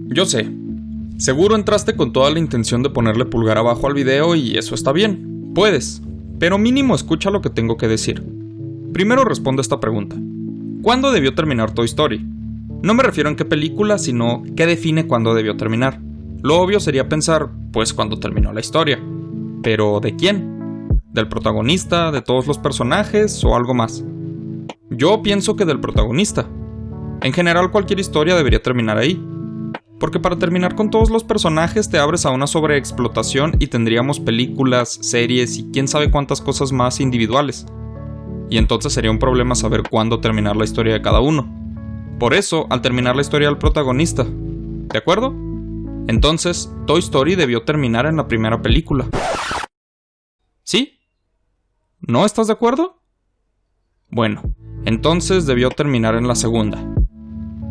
Yo sé, seguro entraste con toda la intención de ponerle pulgar abajo al video y eso está bien, puedes, pero mínimo escucha lo que tengo que decir. Primero responde esta pregunta: ¿cuándo debió terminar Toy Story? No me refiero en qué película, sino qué define cuándo debió terminar. Lo obvio sería pensar, pues cuando terminó la historia. ¿Pero de quién? ¿Del protagonista, de todos los personajes o algo más? Yo pienso que del protagonista. En general cualquier historia debería terminar ahí. Porque para terminar con todos los personajes te abres a una sobreexplotación y tendríamos películas, series y quién sabe cuántas cosas más individuales. Y entonces sería un problema saber cuándo terminar la historia de cada uno. Por eso, al terminar la historia del protagonista, ¿de acuerdo? Entonces, Toy Story debió terminar en la primera película. ¿Sí? ¿No estás de acuerdo? Bueno, entonces debió terminar en la segunda.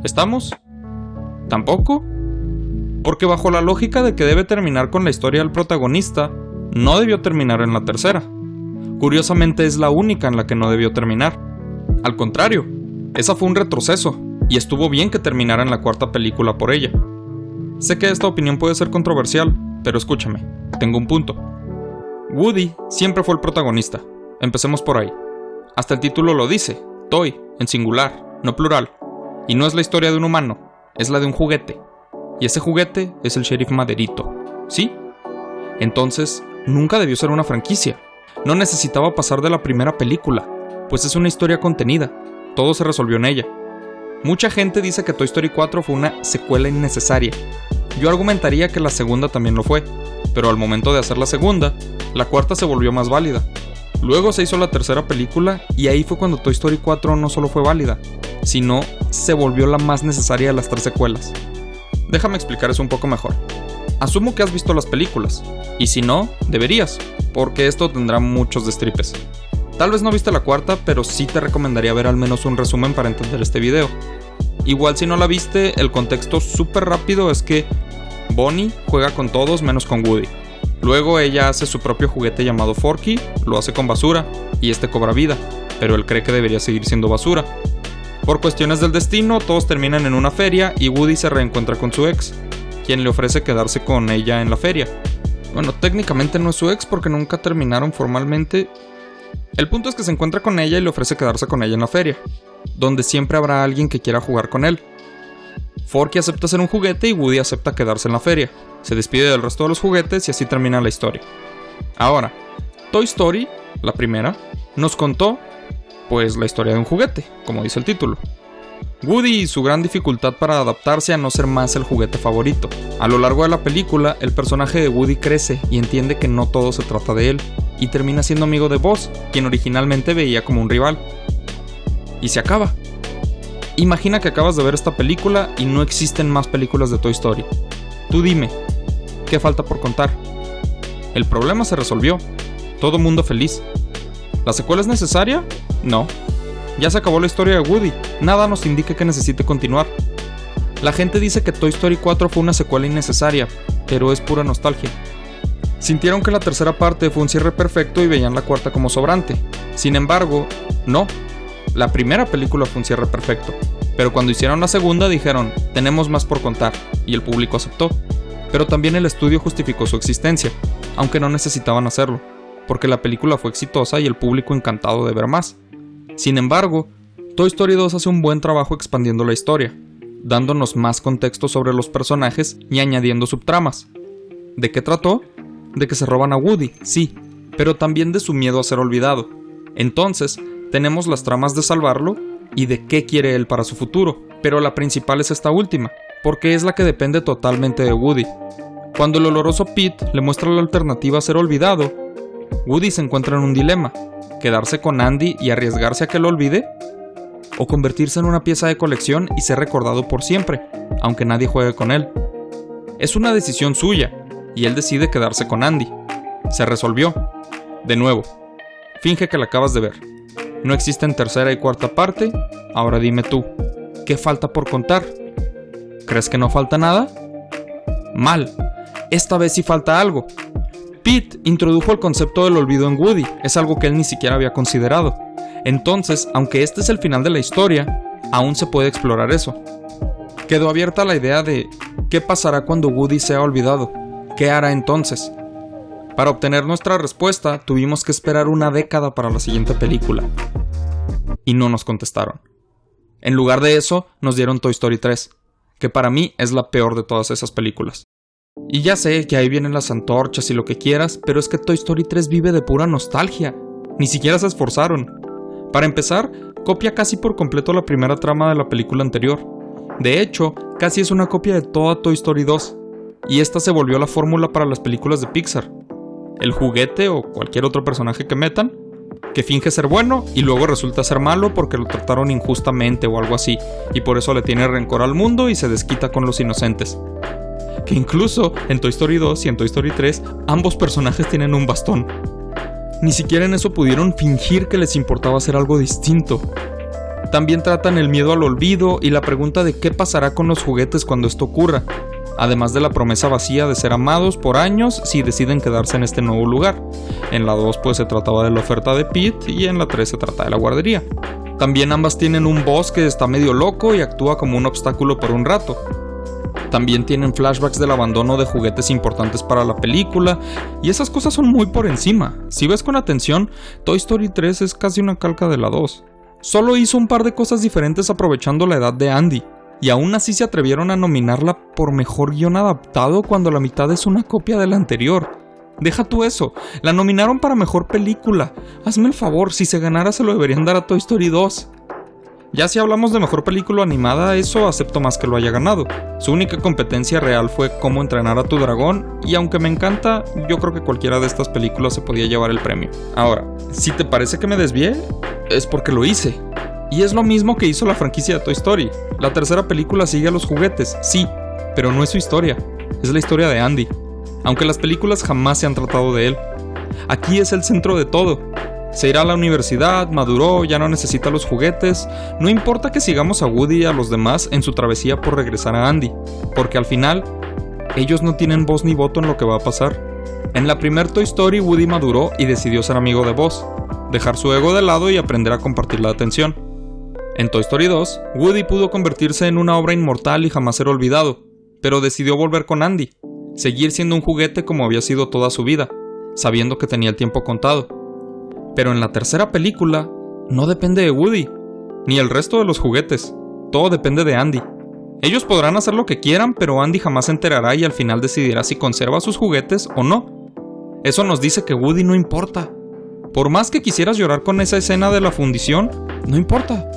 ¿Estamos? ¿Tampoco? Porque bajo la lógica de que debe terminar con la historia del protagonista, no debió terminar en la tercera. Curiosamente es la única en la que no debió terminar. Al contrario, esa fue un retroceso, y estuvo bien que terminara en la cuarta película por ella. Sé que esta opinión puede ser controversial, pero escúchame, tengo un punto. Woody siempre fue el protagonista, empecemos por ahí. Hasta el título lo dice, Toy, en singular, no plural. Y no es la historia de un humano, es la de un juguete. Y ese juguete es el Sheriff Maderito, ¿sí? Entonces, nunca debió ser una franquicia. No necesitaba pasar de la primera película, pues es una historia contenida. Todo se resolvió en ella. Mucha gente dice que Toy Story 4 fue una secuela innecesaria. Yo argumentaría que la segunda también lo fue, pero al momento de hacer la segunda, la cuarta se volvió más válida. Luego se hizo la tercera película y ahí fue cuando Toy Story 4 no solo fue válida, sino se volvió la más necesaria de las tres secuelas. Déjame explicar eso un poco mejor. Asumo que has visto las películas, y si no, deberías, porque esto tendrá muchos destripes. Tal vez no viste la cuarta, pero sí te recomendaría ver al menos un resumen para entender este video. Igual si no la viste, el contexto súper rápido es que Bonnie juega con todos menos con Woody. Luego ella hace su propio juguete llamado Forky, lo hace con basura, y este cobra vida, pero él cree que debería seguir siendo basura. Por cuestiones del destino, todos terminan en una feria y Woody se reencuentra con su ex, quien le ofrece quedarse con ella en la feria. Bueno, técnicamente no es su ex porque nunca terminaron formalmente. El punto es que se encuentra con ella y le ofrece quedarse con ella en la feria, donde siempre habrá alguien que quiera jugar con él. Forky acepta ser un juguete y Woody acepta quedarse en la feria. Se despide del resto de los juguetes y así termina la historia. Ahora, Toy Story, la primera, nos contó, pues, la historia de un juguete, como dice el título. Woody y su gran dificultad para adaptarse a no ser más el juguete favorito. A lo largo de la película, el personaje de Woody crece y entiende que no todo se trata de él, y termina siendo amigo de Buzz, quien originalmente veía como un rival. Y se acaba. Imagina que acabas de ver esta película y no existen más películas de Toy Story. Tú dime, ¿qué falta por contar? El problema se resolvió. Todo mundo feliz. ¿La secuela es necesaria? No. Ya se acabó la historia de Woody. Nada nos indica que necesite continuar. La gente dice que Toy Story 4 fue una secuela innecesaria, pero es pura nostalgia. Sintieron que la tercera parte fue un cierre perfecto y veían la cuarta como sobrante. Sin embargo, no. La primera película fue un cierre perfecto, pero cuando hicieron la segunda dijeron, tenemos más por contar, y el público aceptó. Pero también el estudio justificó su existencia, aunque no necesitaban hacerlo, porque la película fue exitosa y el público encantado de ver más. Sin embargo, Toy Story 2 hace un buen trabajo expandiendo la historia, dándonos más contexto sobre los personajes y añadiendo subtramas. ¿De qué trató? De que se roban a Woody, sí, pero también de su miedo a ser olvidado. Entonces, tenemos las tramas de salvarlo y de qué quiere él para su futuro, pero la principal es esta última, porque es la que depende totalmente de Woody. Cuando el oloroso Pete le muestra la alternativa a ser olvidado, Woody se encuentra en un dilema: quedarse con Andy y arriesgarse a que lo olvide, o convertirse en una pieza de colección y ser recordado por siempre, aunque nadie juegue con él. Es una decisión suya, y él decide quedarse con Andy. Se resolvió. De nuevo, finge que la acabas de ver. No existen tercera y cuarta parte. Ahora dime tú, ¿qué falta por contar? ¿Crees que no falta nada? Mal. Esta vez sí falta algo. Pete introdujo el concepto del olvido en Woody. Es algo que él ni siquiera había considerado. Entonces, aunque este es el final de la historia, aún se puede explorar eso. Quedó abierta la idea de ¿qué pasará cuando Woody sea olvidado? ¿Qué hará entonces? Para obtener nuestra respuesta, tuvimos que esperar una década para la siguiente película. Y no nos contestaron. En lugar de eso, nos dieron Toy Story 3, que para mí es la peor de todas esas películas. Y ya sé que ahí vienen las antorchas y lo que quieras, pero es que Toy Story 3 vive de pura nostalgia. Ni siquiera se esforzaron. Para empezar, copia casi por completo la primera trama de la película anterior. De hecho, casi es una copia de toda Toy Story 2. Y esta se volvió la fórmula para las películas de Pixar. El juguete o cualquier otro personaje que metan, que finge ser bueno y luego resulta ser malo porque lo trataron injustamente o algo así, y por eso le tiene rencor al mundo y se desquita con los inocentes. Que incluso en Toy Story 2 y en Toy Story 3 ambos personajes tienen un bastón. Ni siquiera en eso pudieron fingir que les importaba hacer algo distinto. También tratan el miedo al olvido y la pregunta de qué pasará con los juguetes cuando esto ocurra, además de la promesa vacía de ser amados por años si deciden quedarse en este nuevo lugar. En la 2 pues se trataba de la oferta de Pete y en la 3 se trata de la guardería. También ambas tienen un boss que está medio loco y actúa como un obstáculo por un rato. También tienen flashbacks del abandono de juguetes importantes para la película, y esas cosas son muy por encima. Si ves con atención, Toy Story 3 es casi una calca de la 2. Solo hizo un par de cosas diferentes aprovechando la edad de Andy, y aún así se atrevieron a nominarla por mejor guión adaptado cuando la mitad es una copia de la anterior. Deja tú eso, la nominaron para mejor película. Hazme el favor, si se ganara se lo deberían dar a Toy Story 2. Ya si hablamos de mejor película animada, eso acepto más que lo haya ganado. Su única competencia real fue Cómo entrenar a tu dragón, y aunque me encanta, yo creo que cualquiera de estas películas se podía llevar el premio. Ahora, si te parece que me desvié, es porque lo hice. Y es lo mismo que hizo la franquicia de Toy Story. La tercera película sigue a los juguetes, sí, pero no es su historia, es la historia de Andy. Aunque las películas jamás se han tratado de él. Aquí es el centro de todo. Se irá a la universidad, maduró, ya no necesita los juguetes. No importa que sigamos a Woody y a los demás en su travesía por regresar a Andy, porque al final, ellos no tienen voz ni voto en lo que va a pasar. En la primer Toy Story, Woody maduró y decidió ser amigo de Buzz, dejar su ego de lado y aprender a compartir la atención. En Toy Story 2, Woody pudo convertirse en una obra inmortal y jamás ser olvidado, pero decidió volver con Andy, seguir siendo un juguete como había sido toda su vida, sabiendo que tenía el tiempo contado. Pero en la tercera película, no depende de Woody, ni el resto de los juguetes, todo depende de Andy. Ellos podrán hacer lo que quieran, pero Andy jamás se enterará y al final decidirá si conserva sus juguetes o no. Eso nos dice que Woody no importa. Por más que quisieras llorar con esa escena de la fundición, no importa,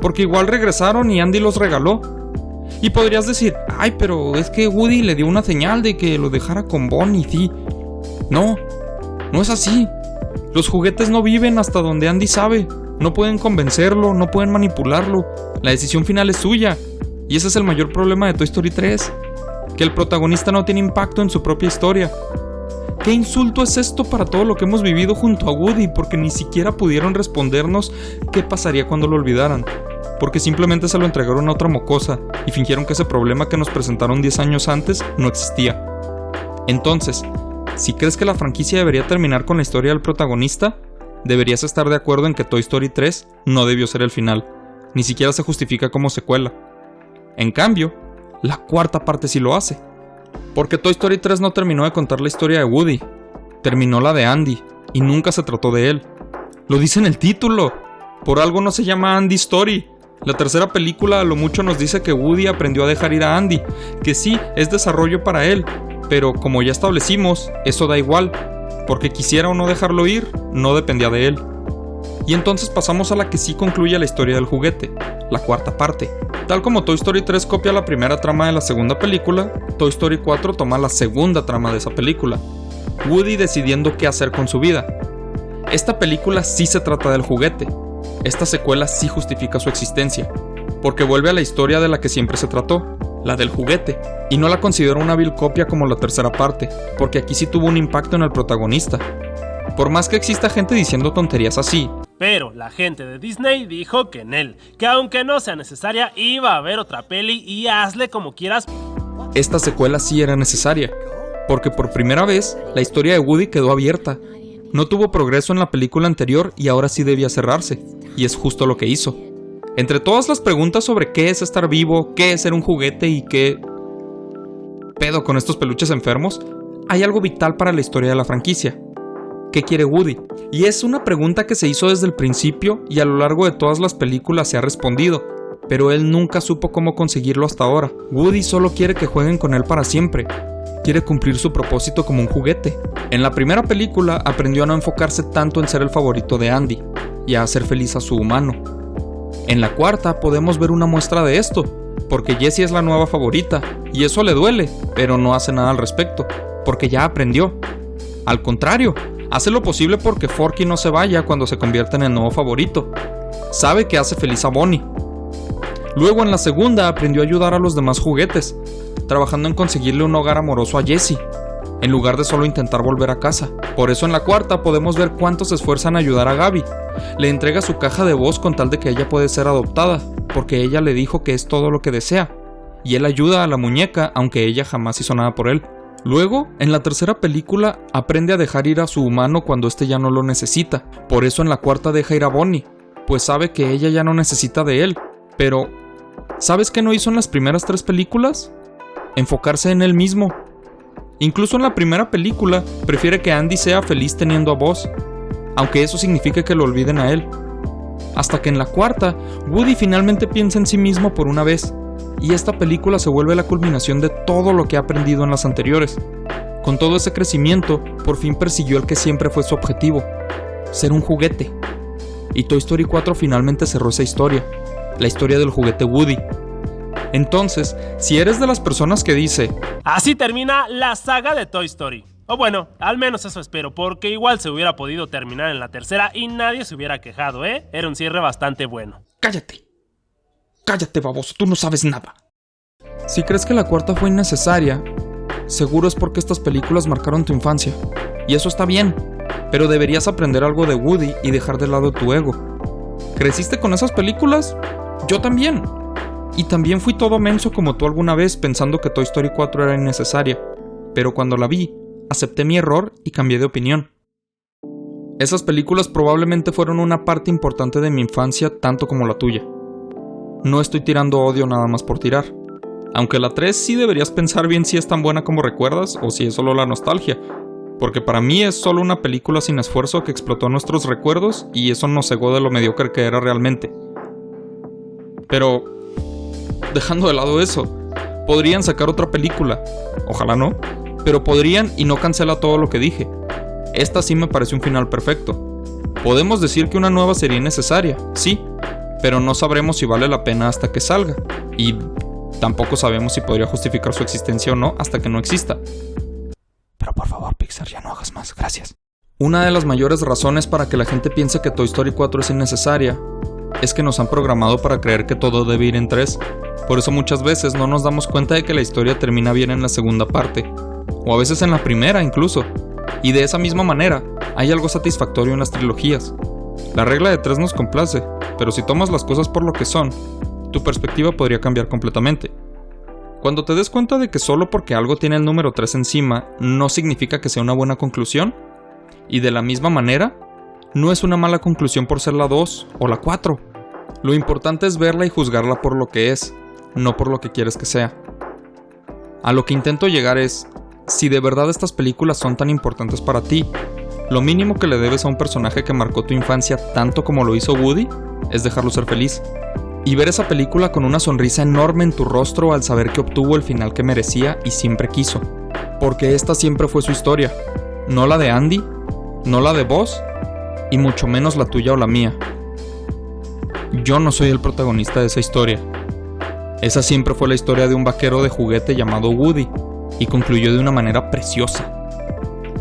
porque igual regresaron y Andy los regaló. Y podrías decir, ay, pero es que Woody le dio una señal de que lo dejara con Bonnie, sí. No es así. Los juguetes no viven hasta donde Andy sabe. No pueden convencerlo, no pueden manipularlo. La decisión final es suya. Y ese es el mayor problema de Toy Story 3. Que el protagonista no tiene impacto en su propia historia. ¿Qué insulto es esto para todo lo que hemos vivido junto a Woody? Porque ni siquiera pudieron respondernos qué pasaría cuando lo olvidaran. Porque simplemente se lo entregaron a otra mocosa y fingieron que ese problema que nos presentaron 10 años antes no existía. Entonces, si crees que la franquicia debería terminar con la historia del protagonista, deberías estar de acuerdo en que Toy Story 3 no debió ser el final. Ni siquiera se justifica como secuela. En cambio, la cuarta parte sí lo hace. Porque Toy Story 3 no terminó de contar la historia de Woody. Terminó la de Andy, y nunca se trató de él. Lo dice en el título. Por algo no se llama Andy Story. La tercera película a lo mucho nos dice que Woody aprendió a dejar ir a Andy, que sí, es desarrollo para él, pero como ya establecimos, eso da igual, porque quisiera o no dejarlo ir, no dependía de él. Y entonces pasamos a la que sí concluye la historia del juguete, la cuarta parte. Tal como Toy Story 3 copia la primera trama de la segunda película, Toy Story 4 toma la segunda trama de esa película, Woody decidiendo qué hacer con su vida. Esta película sí se trata del juguete. Esta secuela sí justifica su existencia, porque vuelve a la historia de la que siempre se trató, la del juguete, y no la considero una vil copia como la tercera parte, porque aquí sí tuvo un impacto en el protagonista. Por más que exista gente diciendo tonterías así, pero la gente de Disney dijo que en él, que aunque no sea necesaria, iba a haber otra peli y hazle como quieras. Esta secuela sí era necesaria, porque por primera vez la historia de Woody quedó abierta. No tuvo progreso en la película anterior y ahora sí debía cerrarse, y es justo lo que hizo. Entre todas las preguntas sobre qué es estar vivo, qué es ser un juguete y qué pedo con estos peluches enfermos, hay algo vital para la historia de la franquicia. ¿Qué quiere Woody? Y es una pregunta que se hizo desde el principio y a lo largo de todas las películas se ha respondido, pero él nunca supo cómo conseguirlo hasta ahora. Woody solo quiere que jueguen con él para siempre. Quiere cumplir su propósito como un juguete. En la primera película aprendió a no enfocarse tanto en ser el favorito de Andy y a hacer feliz a su humano. En la cuarta podemos ver una muestra de esto, porque Jessie es la nueva favorita, y eso le duele, pero no hace nada al respecto, porque ya aprendió. Al contrario, hace lo posible porque Forky no se vaya cuando se convierta en el nuevo favorito. Sabe que hace feliz a Bonnie. Luego en la segunda aprendió a ayudar a los demás juguetes, trabajando en conseguirle un hogar amoroso a Jessie, en lugar de solo intentar volver a casa. Por eso en la cuarta podemos ver cuánto se esfuerzan a ayudar a Gaby. Le entrega su caja de voz con tal de que ella puede ser adoptada, porque ella le dijo que es todo lo que desea, y él ayuda a la muñeca aunque ella jamás hizo nada por él. Luego, en la tercera película, aprende a dejar ir a su humano cuando éste ya no lo necesita. Por eso en la cuarta deja ir a Bonnie, pues sabe que ella ya no necesita de él. Pero, ¿sabes qué no hizo en las primeras 3 películas? Enfocarse en él mismo. Incluso en la primera película, prefiere que Andy sea feliz teniendo a Buzz, aunque eso signifique que lo olviden a él. Hasta que en la cuarta, Woody finalmente piensa en sí mismo por una vez, y esta película se vuelve la culminación de todo lo que ha aprendido en las anteriores. Con todo ese crecimiento, por fin persiguió el que siempre fue su objetivo: ser un juguete. Y Toy Story 4 finalmente cerró esa historia, la historia del juguete Woody. Entonces, si eres de las personas que dice: así termina la saga de Toy Story. O bueno, al menos eso espero, porque igual se hubiera podido terminar en la tercera y nadie se hubiera quejado, ¿eh? Era un cierre bastante bueno. ¡Cállate! ¡Cállate, baboso! Tú no sabes nada. Si crees que la cuarta fue innecesaria, seguro es porque estas películas marcaron tu infancia. Y eso está bien, pero deberías aprender algo de Woody y dejar de lado tu ego. ¿Creciste con esas películas? Yo también. Y también fui todo menso como tú alguna vez pensando que Toy Story 4 era innecesaria. Pero cuando la vi, acepté mi error y cambié de opinión. Esas películas probablemente fueron una parte importante de mi infancia tanto como la tuya. No estoy tirando odio nada más por tirar. Aunque la 3 sí deberías pensar bien si es tan buena como recuerdas o si es solo la nostalgia. Porque para mí es solo una película sin esfuerzo que explotó nuestros recuerdos y eso nos cegó de lo mediocre que era realmente. Pero, dejando de lado eso, podrían sacar otra película. Ojalá no, pero podrían y no cancela todo lo que dije. Esta sí me parece un final perfecto. Podemos decir que una nueva sería necesaria, sí, pero no sabremos si vale la pena hasta que salga. Y tampoco sabemos si podría justificar su existencia o no hasta que no exista. Pero por favor, Pixar, ya no hagas más, gracias. Una de las mayores razones para que la gente piense que Toy Story 4 es innecesaria es que nos han programado para creer que todo debe ir en 3. Por eso muchas veces no nos damos cuenta de que la historia termina bien en la segunda parte, o a veces en la primera incluso. Y de esa misma manera, hay algo satisfactorio en las trilogías. La regla de 3 nos complace, pero si tomas las cosas por lo que son, tu perspectiva podría cambiar completamente. Cuando te des cuenta de que solo porque algo tiene el número 3 encima, no significa que sea una buena conclusión, y de la misma manera, no es una mala conclusión por ser la 2 o la 4. Lo importante es verla y juzgarla por lo que es, no por lo que quieres que sea. A lo que intento llegar es, si de verdad estas películas son tan importantes para ti, lo mínimo que le debes a un personaje que marcó tu infancia tanto como lo hizo Woody, es dejarlo ser feliz. Y ver esa película con una sonrisa enorme en tu rostro al saber que obtuvo el final que merecía y siempre quiso. Porque esta siempre fue su historia, no la de Andy, no la de Buzz, y mucho menos la tuya o la mía. Yo no soy el protagonista de esa historia. Esa siempre fue la historia de un vaquero de juguete llamado Woody, y concluyó de una manera preciosa.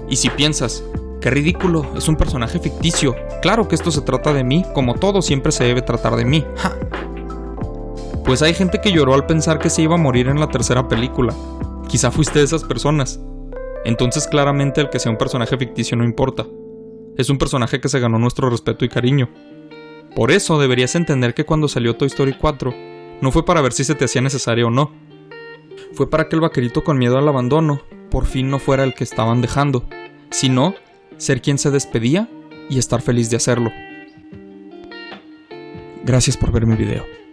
Y si piensas, qué ridículo, es un personaje ficticio, claro que esto se trata de mí, como todo siempre se debe tratar de mí. ¡Ja! Pues hay gente que lloró al pensar que se iba a morir en la tercera película. Quizá fuiste de esas personas. Entonces claramente el que sea un personaje ficticio no importa. Es un personaje que se ganó nuestro respeto y cariño. Por eso deberías entender que cuando salió Toy Story 4, no fue para ver si se te hacía necesario o no. Fue para que el vaquerito con miedo al abandono por fin no fuera el que estaban dejando, sino ser quien se despedía y estar feliz de hacerlo. Gracias por ver mi video.